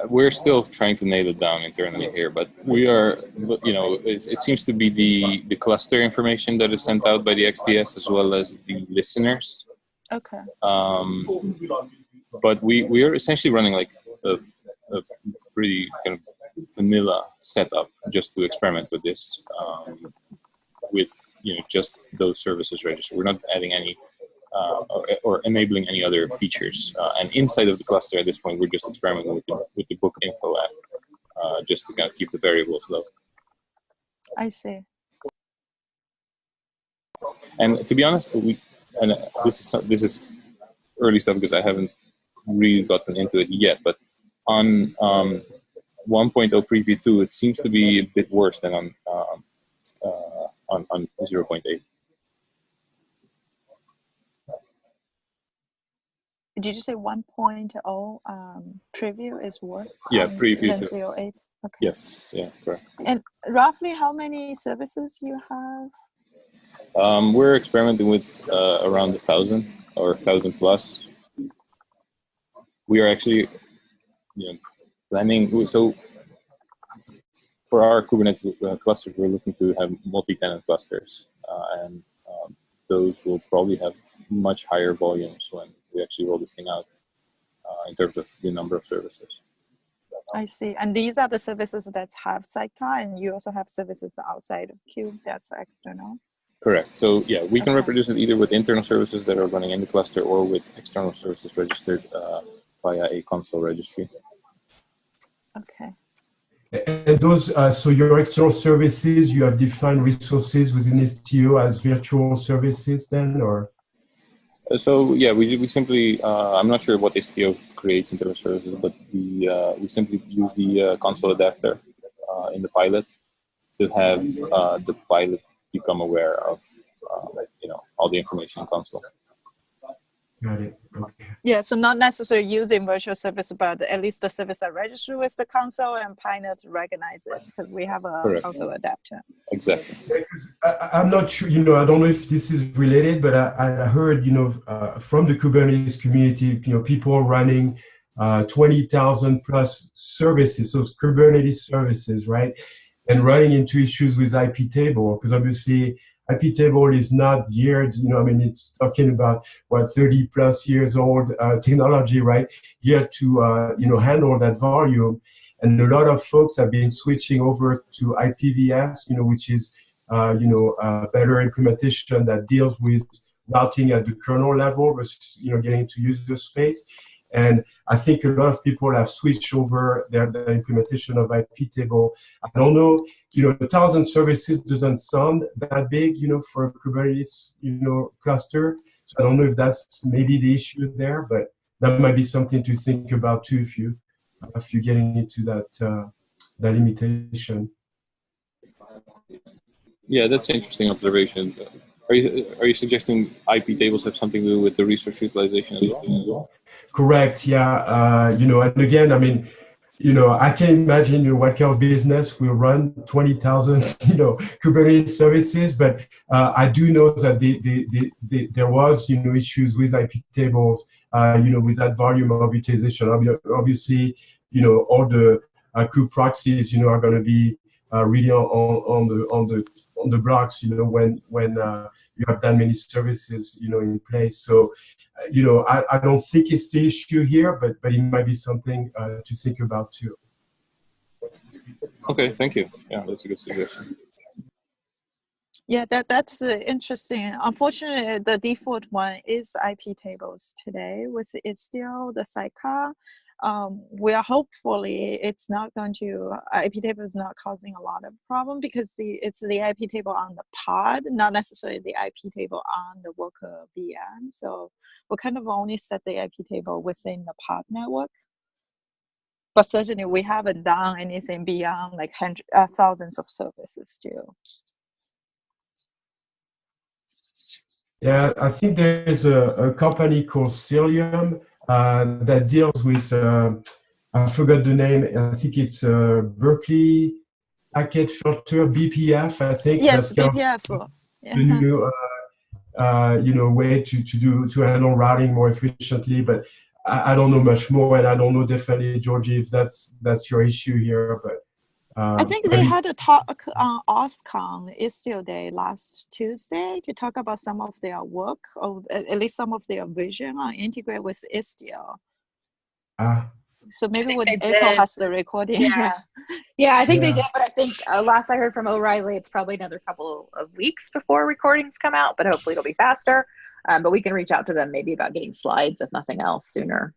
Speaker 10: We're still trying to nail it down internally here, but we are, it seems to be the cluster information that is sent out by the XDS as well as the listeners.
Speaker 7: Okay.
Speaker 10: But we are essentially running like a pretty kind of vanilla setup just to experiment with this, with just those services registered. We're not adding any or enabling any other features. And inside of the cluster at this point, we're just experimenting with the book info app, just to kind of keep the variables low.
Speaker 7: I see.
Speaker 10: And to be honest, this is early stuff because I haven't really gotten into it yet, but on 1.0 preview 2, it seems to be a bit worse than on 0.8.
Speaker 7: Did you say 1.0 preview is worse?
Speaker 10: Yeah, preview
Speaker 7: than
Speaker 10: 2.
Speaker 7: 0.8? Okay.
Speaker 10: Yes, yeah, correct.
Speaker 7: And roughly how many services you have?
Speaker 10: We're experimenting with around 1,000 or 1,000 plus. We are actually, planning. So for our Kubernetes clusters, we're looking to have multi-tenant clusters, and those will probably have much higher volumes when we actually roll this thing out in terms of the number of services.
Speaker 7: I see. And these are the services that have sidecar, and you also have services outside of Kube that's external.
Speaker 10: Correct. So yeah, we can reproduce it either with internal services that are running in the cluster or with external services registered via a console registry.
Speaker 7: Okay.
Speaker 8: And those, so your external services, you have defined resources within Istio as virtual services then, or?
Speaker 10: So yeah, we simply, I'm not sure what Istio creates in terms of services, but we simply use the console adapter in the pilot to have the pilot become aware of all the information in console.
Speaker 8: Got it. Okay.
Speaker 7: Yeah, so not necessarily using virtual service, but at least the service are registered with the console and Pinot recognize it because we have a console adapter.
Speaker 10: Exactly.
Speaker 8: I'm not sure, I don't know if this is related, but I heard, from the Kubernetes community, people running 20,000 plus services, so Kubernetes services, right? And running into issues with IP table, because obviously IP table is not geared, I mean, it's talking about what 30 plus years old technology, right? Geared to, handle that volume. And a lot of folks have been switching over to IPVS, which is, a better implementation that deals with routing at the kernel level versus, getting into user space. And I think a lot of people have switched over their implementation of IP table. I don't know, 1,000 services doesn't sound that big, for a Kubernetes, cluster. So I don't know if that's maybe the issue there, but that might be something to think about too if you're getting into that limitation.
Speaker 10: Yeah, that's an interesting observation. Are you suggesting IP tables have something to do with the resource utilization as well?
Speaker 8: Correct. Yeah. And again, I mean, I can imagine what kind of business will run 20,000, Kubernetes services, but I do know that there was, issues with IP tables, with that volume of utilization. Obviously, all the kube proxies, are going to be really on the blocks, when you have that many services, in place. So, I don't think it's the issue here, but it might be something to think about too.
Speaker 10: Okay, thank you. Yeah, that's a good suggestion.
Speaker 7: Yeah, that's interesting. Unfortunately, the default one is IP tables today. It's still the sidecar. We are hopefully it's not going to IP table is not causing a lot of problem because it's the IP table on the pod, not necessarily the IP table on the worker VM. So we kind of only set the IP table within the pod network. But certainly we haven't done anything beyond like thousands of services still.
Speaker 8: Yeah, I think there's a company called Cilium that deals with, I forgot the name, I think it's Berkeley Packet Filter, BPF, I think.
Speaker 7: Yes,
Speaker 8: that's
Speaker 7: BPF.
Speaker 8: The new, way to handle routing more efficiently, but I don't know much more, and I don't know definitely, Georgie, if that's your issue here, but
Speaker 7: I think they had a talk on OSCON Istio Day last Tuesday to talk about some of their work, or at least some of their vision on integrate with Istio. So maybe when April has the recording.
Speaker 1: Yeah, I think they did, but I think last I heard from O'Reilly, it's probably another couple of weeks before recordings come out, but hopefully it'll be faster. But we can reach out to them maybe about getting slides, if nothing else, sooner.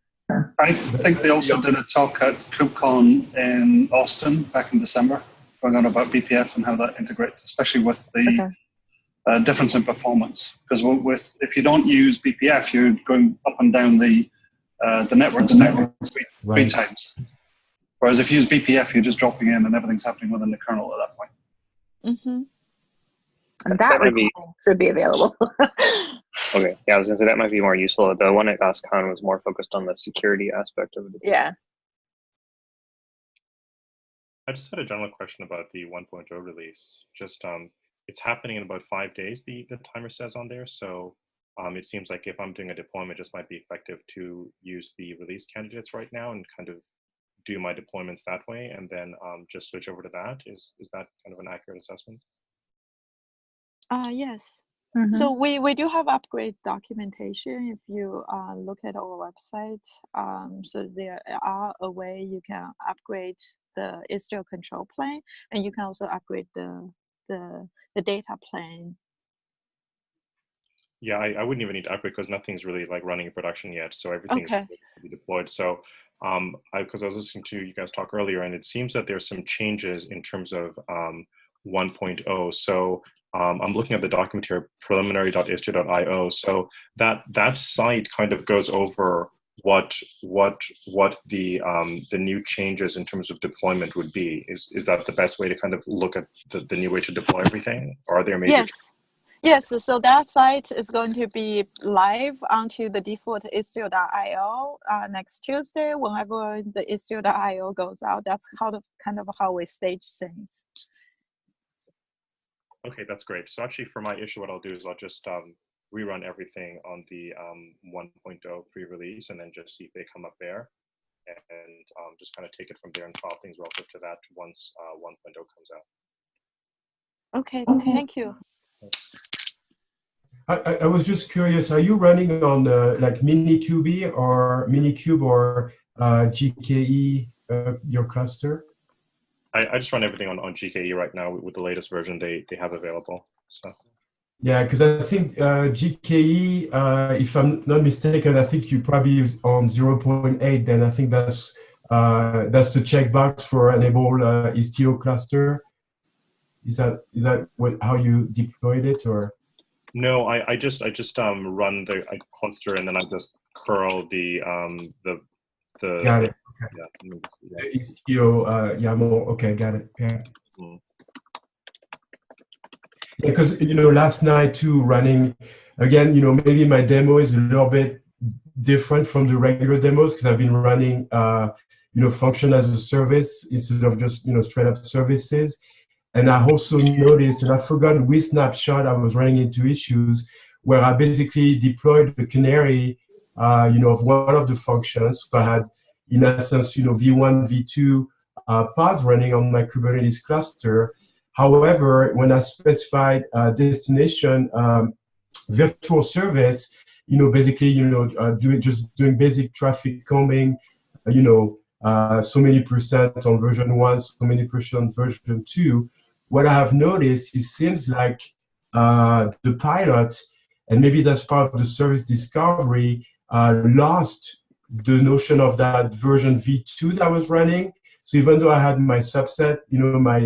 Speaker 12: I think they also did a talk at KubeCon in Austin back in December, going on about BPF and how that integrates, especially with the difference in performance. Because if you don't use BPF, you're going up and down the network stack three times. Whereas if you use BPF, you're just dropping in and everything's happening within the kernel at that point.
Speaker 7: Mm-hmm.
Speaker 1: And that should be available.
Speaker 11: Okay, yeah, I was going to say that might be more useful. The one at OSCON was more focused on the security aspect of it.
Speaker 1: Yeah.
Speaker 5: I just had a general question about the 1.0 release. Just it's happening in about 5 days, the timer says on there. So it seems like if I'm doing a deployment, it just might be effective to use the release candidates right now and kind of do my deployments that way, and then just switch over to that. Is that kind of an accurate assessment?
Speaker 7: Yes. Mm-hmm. So we do have upgrade documentation. If you look at our website, so there are a way you can upgrade the Istio control plane, and you can also upgrade the data plane.
Speaker 5: Yeah, I wouldn't even need to upgrade because nothing's really like running in production yet, so everything's ready to be deployed. So because I was listening to you guys talk earlier, and it seems that there's some changes in terms of 1.0. So I'm looking at the document here, preliminary.istio.io. So that site kind of goes over what the new changes in terms of deployment would be. Is that the best way to kind of look at the new way to deploy everything? Or are there major changes?
Speaker 7: Yes, so that site is going to be live onto the default Istio.io next Tuesday. Whenever the Istio.io goes out, that's kind of how we stage things.
Speaker 5: Okay, that's great. So actually for my issue, what I'll do is I'll just rerun everything on the 1.0 pre-release and then just see if they come up there, and just kind of take it from there and file things relative to that once 1.0 comes out.
Speaker 7: Okay, thank you.
Speaker 8: I was just curious, are you running on like Minikube or GKE, your cluster?
Speaker 5: I just run everything on GKE right now with the latest version they have available. So.
Speaker 8: Yeah, because I think GKE, if I'm not mistaken, I think you probably use on 0.8. Then I think that's the checkbox for enable Istio cluster. Is that how you deployed it, or?
Speaker 5: No, I just run the cluster and then I just curl the
Speaker 8: Got it.
Speaker 5: Okay.
Speaker 8: Yeah. Istio YAML. Okay, got it. Yeah. Because last night too, running again, maybe my demo is a little bit different from the regular demos because I've been running function as a service instead of just straight up services. And I also noticed, and I forgot which snapshot I was running into issues where I basically deployed the canary of one of the functions. So I had in essence v1, v2 pods running on my Kubernetes cluster. However, when I specified destination virtual service, basically, doing basic traffic combing, so many percent on version 1, so many percent on version 2. What I have noticed, it seems like the pilot, and maybe that's part of the service discovery, lost the notion of that version v2 that I was running. So even though I had my subset, my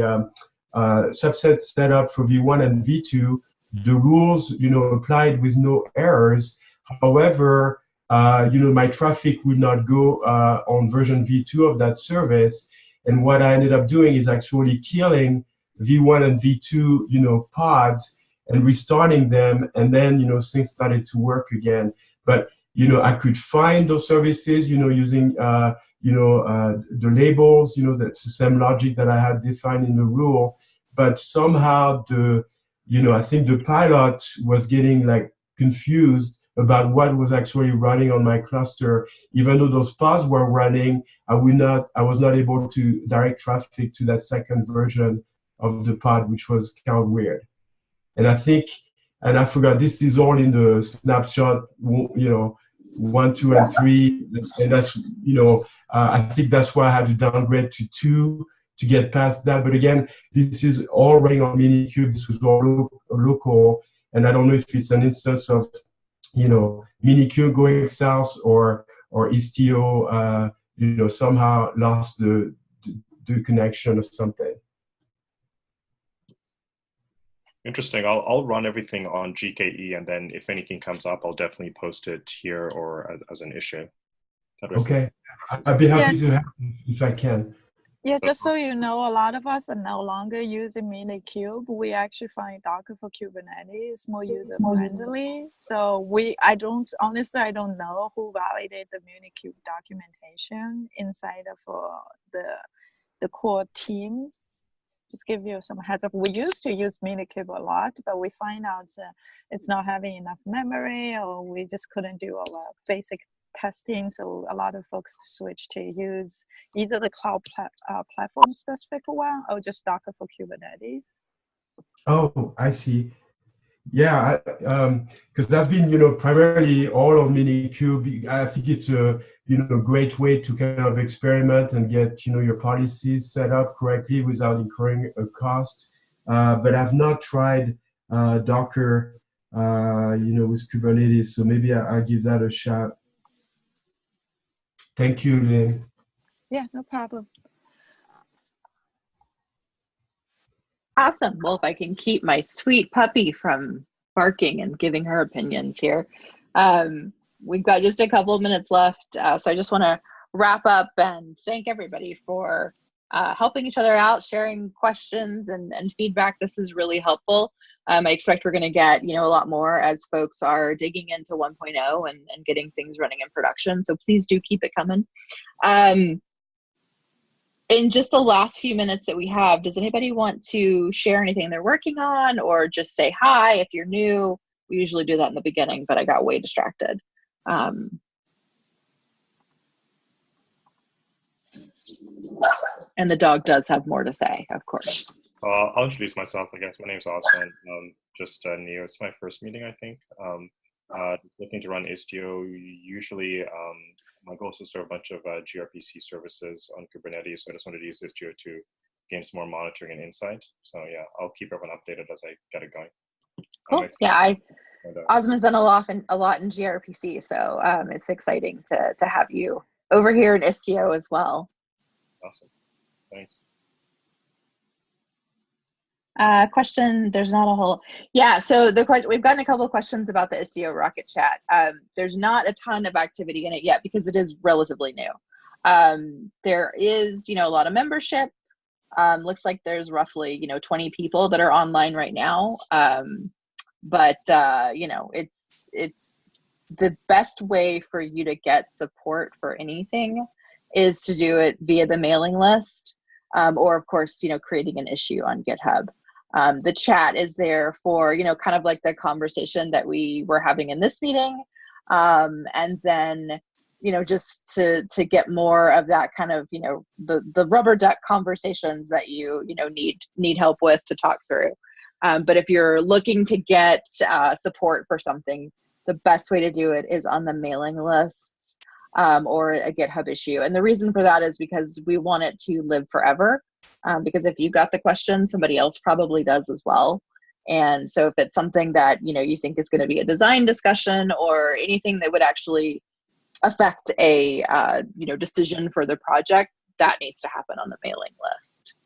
Speaker 8: subset set up for v1 and v2, the rules, applied with no errors. However, my traffic would not go on version v2 of that service. And what I ended up doing is actually killing v1 and v2, pods and restarting them. And then, things started to work again. But, I could find those services, using, the labels, that's the same logic that I had defined in the rule. But somehow I think the pilot was getting like confused about what was actually running on my cluster. Even though those pods were running, I was not able to direct traffic to that second version of the pod, which was kind of weird. And I forgot, this is all in the snapshot, 1, 2, and 3. And that's, I think that's why I had to downgrade to 2 to get past that. But again, this is all running on Minikube. This was all local. And I don't know if it's an instance of, Minikube going south or Istio, somehow lost the connection or something.
Speaker 5: Interesting. I'll run everything on GKE, and then if anything comes up, I'll definitely post it here or as an issue.
Speaker 8: Okay. I'd be happy to help if I can.
Speaker 7: Yeah, just so you know, a lot of us are no longer using Minikube. We actually find Docker for Kubernetes more user friendly. So I don't know who validated the Minikube documentation inside of the core teams. Just give you some heads up. We used to use Minikube a lot, but we find out it's not having enough memory, or we just couldn't do a lot of basic testing. So a lot of folks switch to use either the cloud platform specific one or just Docker for Kubernetes.
Speaker 8: Oh, I see. Yeah, because that's been, primarily all on Minikube. I think it's a, great way to kind of experiment and get, your policies set up correctly without incurring a cost. But I've not tried Docker, with Kubernetes. So maybe I'll give that a shot. Thank you, Lynn.
Speaker 7: Yeah, no problem.
Speaker 1: Awesome. Well, if I can keep my sweet puppy from barking and giving her opinions here. We've got just a couple of minutes left. So I just want to wrap up and thank everybody for helping each other out, sharing questions and feedback. This is really helpful. I expect we're going to get, a lot more as folks are digging into 1.0 and getting things running in production. So please do keep it coming. In just the last few minutes that we have, does anybody want to share anything they're working on or just say hi if you're new? We usually do that in the beginning, but I got way distracted. And the dog does have more to say, of course.
Speaker 5: I'll introduce myself, I guess. My name's Osman. just new. It's my first meeting, I think. Looking to run Istio. Usually, my goal is to serve a bunch of gRPC services on Kubernetes. So I just wanted to use Istio to gain some more monitoring and insight. So yeah, I'll keep everyone updated as I get it going.
Speaker 1: Cool. Yeah, Osman's done a lot in gRPC, so it's exciting to have you over here in Istio as well.
Speaker 5: Awesome. Thanks.
Speaker 1: Question, there's not a whole, yeah, so the question, we've gotten a couple of questions about the Istio Rocket Chat. There's not a ton of activity in it yet because it is relatively new. There is, a lot of membership. Looks like there's roughly, 20 people that are online right now. But it's the best way for you to get support for anything is to do it via the mailing list, or of course, creating an issue on GitHub. The chat is there for, kind of like the conversation that we were having in this meeting. And then, just to get more of that kind of, the rubber duck conversations that you need help with to talk through. But if you're looking to get support for something, the best way to do it is on the mailing lists or a GitHub issue. And the reason for that is because we want it to live forever. Because if you've got the question, somebody else probably does as well. And so if it's something that, you think is going to be a design discussion or anything that would actually affect a, decision for the project, that needs to happen on the mailing list.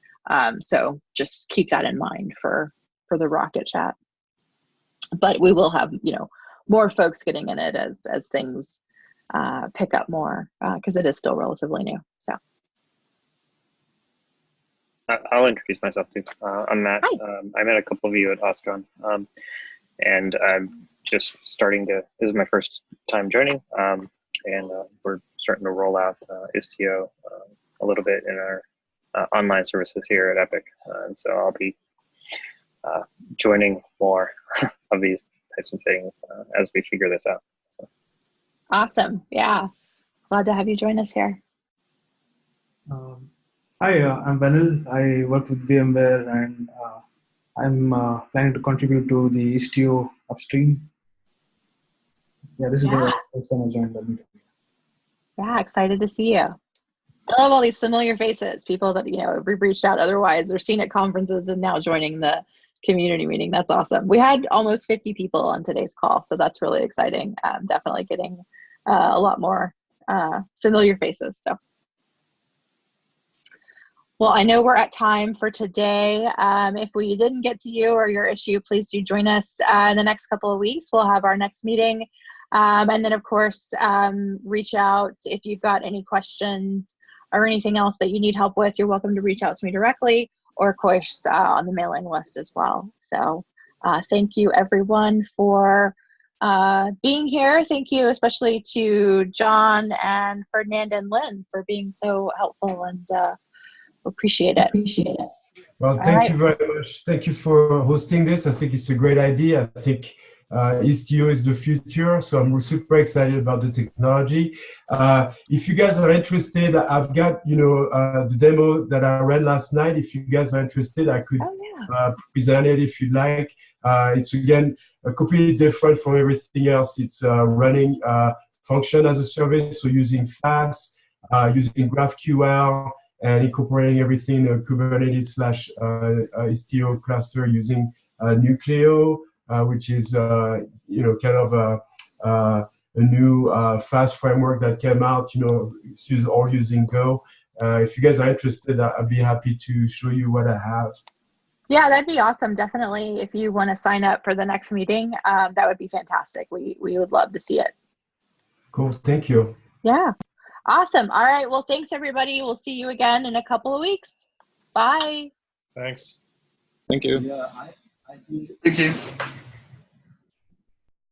Speaker 1: So just keep that in mind for the Rocket Chat. But we will have, more folks getting in it as things pick up more because it is still relatively new. So.
Speaker 11: I'll introduce myself too. I'm Matt. I met a couple of you at Ostron, and I'm just starting to. This is my first time joining, and we're starting to roll out Istio a little bit in our online services here at Epic, and so I'll be joining more of these types of things as we figure this out. So.
Speaker 1: Awesome! Yeah, glad to have you join us here.
Speaker 13: Hi, I'm Vanil. I work with VMware and I'm planning to contribute to the Istio upstream. Yeah, this is the first time I joined the meeting.
Speaker 1: Yeah, excited to see you. I love all these familiar faces, people that, we've reached out otherwise or seen at conferences and now joining the community meeting. That's awesome. We had almost 50 people on today's call, so that's really exciting. Definitely getting a lot more familiar faces. So. Well, I know we're at time for today. If we didn't get to you or your issue, please do join us in the next couple of weeks. We'll have our next meeting. And then, of course, reach out if you've got any questions or anything else that you need help with. You're welcome to reach out to me directly or, of course, on the mailing list as well. So thank you, everyone, for being here. Thank you especially to John and Ferdinand and Lynn for being so helpful and appreciate it.
Speaker 8: Well, thank you very much. Thank you for hosting this. I think it's a great idea. I think Istio is the future, so I'm super excited about the technology. If you guys are interested, I've got the demo that I ran last night. If you guys are interested, I could present it if you'd like. It's again completely different from everything else. It's running function as a service, so using FAST, using GraphQL, and incorporating everything Kubernetes / Istio cluster using Nucleo, which is kind of a new fast framework that came out. It's all using Go. If you guys are interested, I'd be happy to show you what I have.
Speaker 1: Yeah, that'd be awesome. Definitely, if you want to sign up for the next meeting, that would be fantastic. We would love to see it.
Speaker 8: Cool. Thank you.
Speaker 1: Yeah. Awesome. All right. Well, thanks, everybody. We'll see you again in a couple of weeks. Bye.
Speaker 5: Thanks.
Speaker 10: Thank you.
Speaker 12: Thank you.